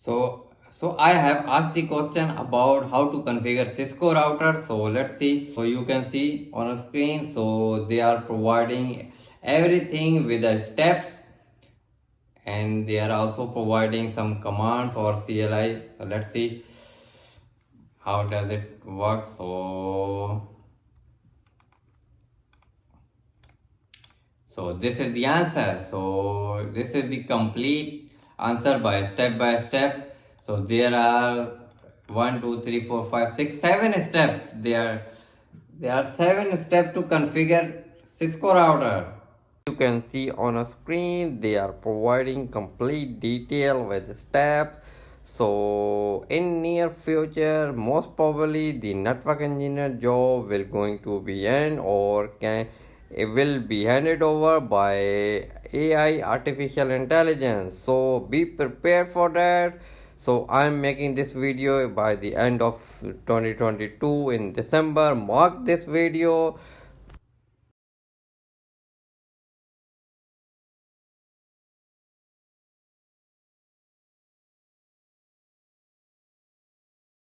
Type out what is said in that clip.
So I have asked the question about how to configure Cisco router. So let's see. So you can see on a screen. So they are providing everything with the steps, and they are also providing some commands or CLI. So let's see how does it work. So this is the answer. So this is the complete answer by step. So there are 1, 2, 3, 4, 5, 6, 7 steps. There are 7 steps to configure Cisco router. You can see on a screen they are providing complete detail with steps. So in near future, most probably the network engineer job will going to be end, or it will be handed over by AI, artificial intelligence. So be prepared for that. So I'm making this video by the end of 2022 in December. Mark this video.